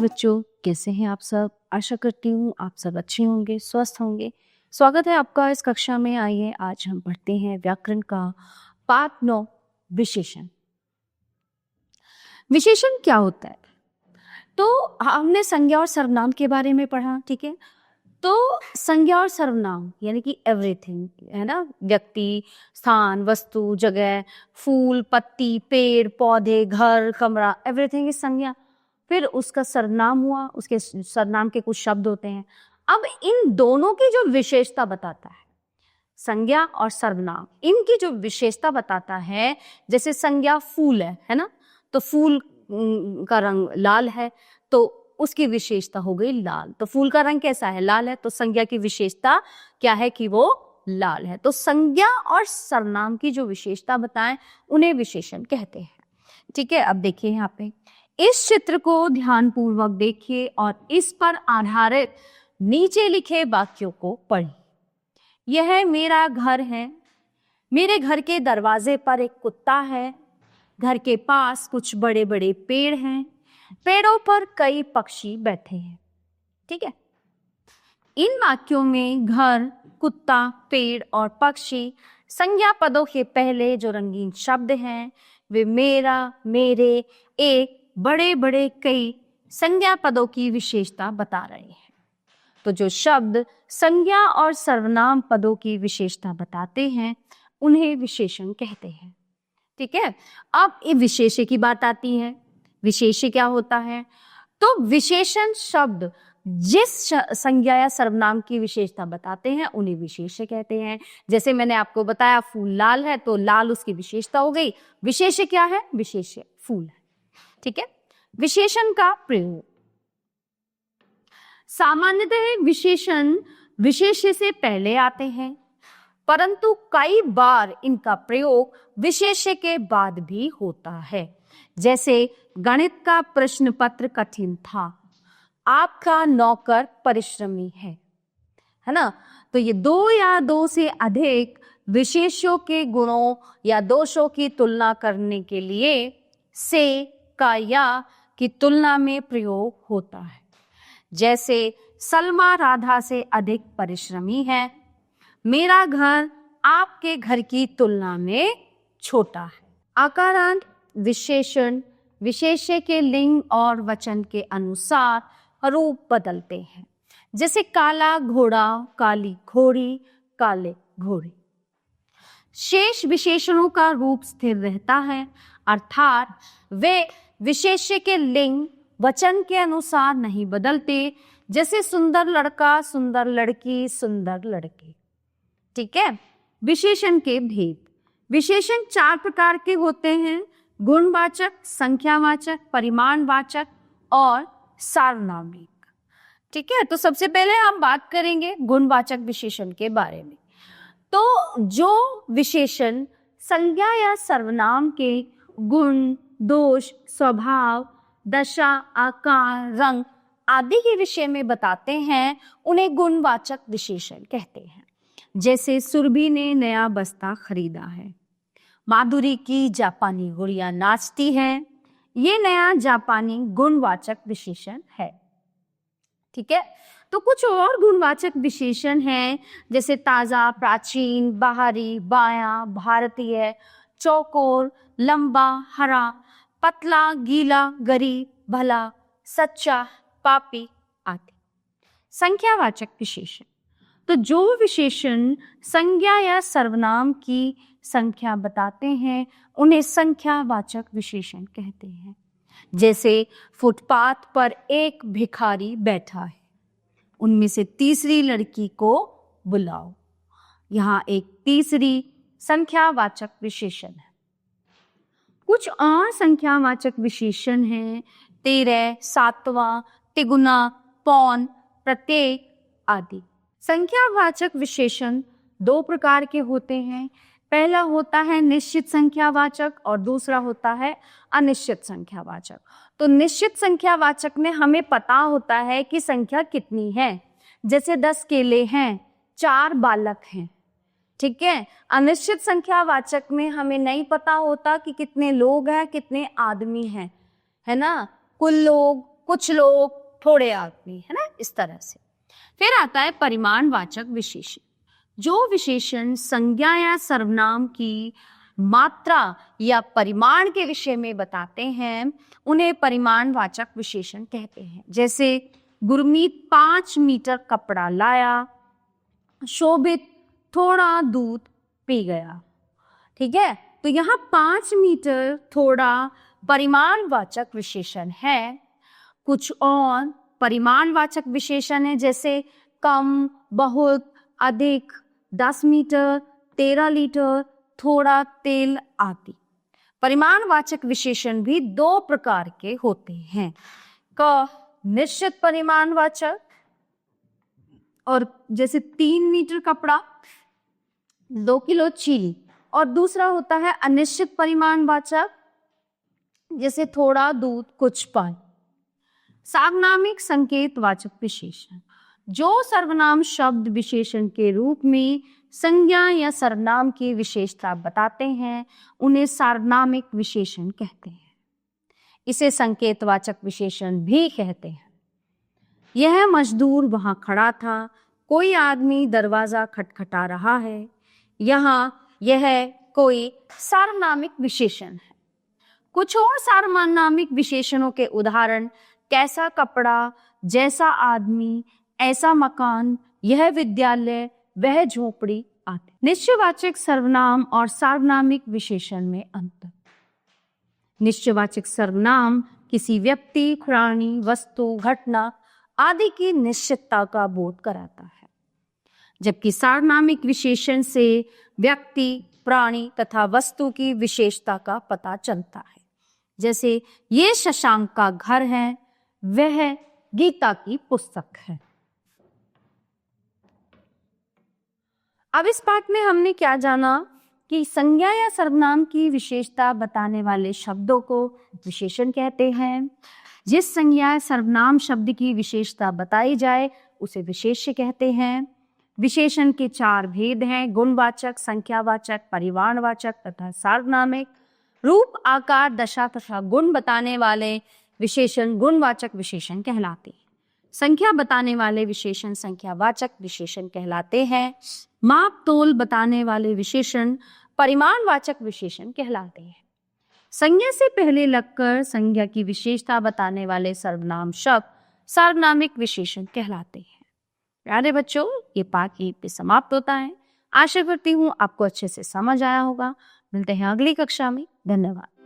बच्चों, कैसे हैं आप सब। आशा करती हूँ आप सब अच्छे होंगे, स्वस्थ होंगे। स्वागत है आपका इस कक्षा में। आइए आज हम पढ़ते हैं व्याकरण का पाठ 9 विशेषण। विशेषण क्या होता है? तो हमने संज्ञा और सर्वनाम के बारे में पढ़ा, ठीक है। तो संज्ञा और सर्वनाम यानी कि एवरीथिंग है ना, व्यक्ति, स्थान, वस्तु, जगह, फूल, पत्ती, पेड़, पौधे, घर, कमरा, एवरीथिंग इज संज्ञा। फिर उसका सर्वनाम हुआ, उसके सर्वनाम के कुछ शब्द होते हैं। अब इन दोनों की जो विशेषता बताता है, संज्ञा और सर्वनाम, इनकी जो विशेषता बताता है, जैसे संज्ञा फूल है ना, तो फूल का रंग लाल है, तो उसकी विशेषता हो गई लाल। तो फूल का रंग कैसा है? लाल है। तो संज्ञा की विशेषता क्या है कि वो लाल है। तो संज्ञा और सर्वनाम की जो विशेषता बताएं उन्हें विशेषण कहते हैं, ठीक है। अब देखिए यहाँ पे इस चित्र को ध्यानपूर्वक देखिए और इस पर आधारित नीचे लिखे वाक्यों को पढ़िए। यह मेरा घर है। मेरे घर के दरवाजे पर एक कुत्ता है। घर के पास कुछ बड़े बड़े पेड़ हैं। पेड़ों पर कई पक्षी बैठे हैं, ठीक है। इन वाक्यों में घर, कुत्ता, पेड़ और पक्षी संज्ञा पदों के पहले जो रंगीन शब्द हैं वे मेरा, मेरे, एक, बड़े बड़े, कई संज्ञा पदों की विशेषता बता रहे हैं। तो जो शब्द संज्ञा और सर्वनाम पदों की विशेषता बताते हैं उन्हें विशेषण कहते हैं, ठीक है। अब ये विशेष्य की बात आती है। विशेष्य क्या होता है? तो विशेषण शब्द जिस संज्ञा या सर्वनाम की विशेषता बताते हैं उन्हें विशेष्य कहते हैं। जैसे मैंने आपको बताया फूल लाल है, तो लाल उसकी विशेषता हो गई। विशेष्य क्या है? विशेष्य फूल है, ठीक है। विशेषण का प्रयोग, सामान्यतः विशेषण विशेष्य से पहले आते हैं, परंतु कई बार इनका प्रयोग विशेष्य के बाद भी होता है। जैसे गणित का प्रश्न पत्र कठिन था, आपका नौकर परिश्रमी है ना। तो ये दो या दो से अधिक विशेष्यों के गुणों या दोषों की तुलना करने के लिए से का या की तुलना में प्रयोग होता है। जैसे सलमा राधा से अधिक परिश्रमी है। मेरा घर आपके घर की तुलना में छोटा है। आकारांत विशेषण विशेष्य के लिंग और वचन के अनुसार रूप बदलते हैं। जैसे काला घोड़ा, काली घोड़ी, काले घोड़े। शेष विशेषणों का रूप स्थिर रहता है, अर्थात वे विशेष्य के लिंग वचन के अनुसार नहीं बदलते। जैसे सुंदर लड़का, सुंदर लड़की, सुंदर लड़के, ठीक है। विशेषण के भेद, विशेषण 4 प्रकार के होते हैं: गुणवाचक, संख्यावाचक, परिमाणवाचक और सार्वनामिक, ठीक है। तो सबसे पहले हम बात करेंगे गुणवाचक विशेषण के बारे में। तो जो विशेषण संज्ञा या सर्वनाम के गुण, दोष, स्वभाव, दशा, आकार, रंग आदि के विषय में बताते हैं उन्हें गुणवाचक विशेषण कहते हैं। जैसे सुरभि ने नया बस्ता खरीदा है। माधुरी की जापानी गुड़िया नाचती है। ये नया जापानी गुणवाचक विशेषण है, ठीक है। तो कुछ और गुणवाचक विशेषण हैं, जैसे ताजा, प्राचीन, बाहरी, बायां, भारतीय, चौकोर, लंबा, हरा, पतला, गीला, गरीब, भला, सच्चा, पापी आदि। संख्यावाचक विशेषण, तो जो विशेषण संज्ञा या सर्वनाम की संख्या बताते हैं उन्हें संख्यावाचक विशेषण कहते हैं। जैसे फुटपाथ पर एक भिखारी बैठा है, उनमें से तीसरी लड़की को बुलाओ। यहाँ एक तीसरी संख्यावाचक विशेषण है। कुछ और संख्यावाचक विशेषण हैं: 13, 7वां, तिगुना, पौन, प्रत्येक आदि। संख्यावाचक विशेषण 2 प्रकार के होते हैं। पहला होता है निश्चित संख्यावाचक और दूसरा होता है अनिश्चित संख्यावाचक। तो निश्चित संख्यावाचक में हमें पता होता है कि संख्या कितनी है, जैसे 10 केले हैं, 4 बालक हैं, ठीक है। अनिश्चित संख्यावाचक में हमें नहीं पता होता कि कितने लोग हैं, कितने आदमी हैं, है ना। कुल लोग, कुछ लोग, थोड़े आदमी, है ना, इस तरह से। फिर आता है परिमाणवाचक विशेषण। जो विशेषण संज्ञा या सर्वनाम की मात्रा या परिमाण के विषय में बताते हैं उन्हें परिमाणवाचक विशेषण कहते हैं। जैसे गुरमीत 5 मीटर कपड़ा लाया, शोभित थोड़ा दूध पी गया। ठीक है, तो यहाँ 5 मीटर थोड़ा परिमाणवाचक विशेषण है। कुछ और परिमाणवाचक विशेषण है, जैसे कम, बहुत, अधिक, 10 मीटर, 13 लीटर, थोड़ा तेल आदि। परिमाणवाचक विशेषण भी 2 प्रकार के होते हैं। क निश्चित परिमाणवाचक, और जैसे 3 मीटर कपड़ा, 2 किलो चीनी, और दूसरा होता है अनिश्चित परिमाणवाचक, जैसे थोड़ा दूध, कुछ पानी। सार्वनामिक संकेतवाचक विशेषण, जो सर्वनाम शब्द विशेषण के रूप में संज्ञा या सर्वनाम की विशेषता बताते हैं उन्हें सार्वनामिक विशेषण कहते हैं। इसे संकेतवाचक विशेषण भी कहते हैं। यह मजदूर वहां खड़ा था, कोई आदमी दरवाजा खटखटा रहा है। यहाँ यह कोई सार्वनामिक विशेषण है। कुछ और सार्वनामिक विशेषणों के उदाहरण कैसा कपड़ा, जैसा आदमी, ऐसा मकान, यह विद्यालय, वह झोपड़ी आदि। निश्चयवाचक सर्वनाम और सार्वनामिक विशेषण में अंतर। निश्चयवाचक सर्वनाम किसी व्यक्ति, प्राणी, वस्तु, घटना आदि की निश्चितता का बोध कराता है, जबकि सार्वनामिक विशेषण से व्यक्ति, प्राणी तथा वस्तु की विशेषता का पता चलता है। जैसे ये शशांक का घर है, वह गीता की पुस्तक है। अब इस पाठ में हमने क्या जाना कि संज्ञा या सर्वनाम की विशेषता बताने वाले शब्दों को विशेषण कहते हैं। जिस संज्ञा या सर्वनाम शब्द की विशेषता बताई जाए उसे विशेष्य कहते हैं। विशेषण के 4 भेद हैं: गुणवाचक, संख्यावाचक, परिमाणवाचक तथा सार्वनामिक। रूप, आकार, दशा तथा गुण बताने वाले विशेषण गुणवाचक विशेषण कहलाते हैं। संख्या बताने वाले विशेषण संख्यावाचक विशेषण कहलाते हैं। माप तोल बताने वाले विशेषण परिमाणवाचक विशेषण कहलाते हैं। संज्ञा से पहले लगकर संज्ञा की विशेषता बताने वाले सर्वनाम शब्द सार्वनामिक विशेषण कहलाते हैं। प्यारे बच्चों, ये पाठ यहीं पे समाप्त होता है। आशा करती हूँ आपको अच्छे से समझ आया होगा। मिलते हैं अगली कक्षा में। धन्यवाद।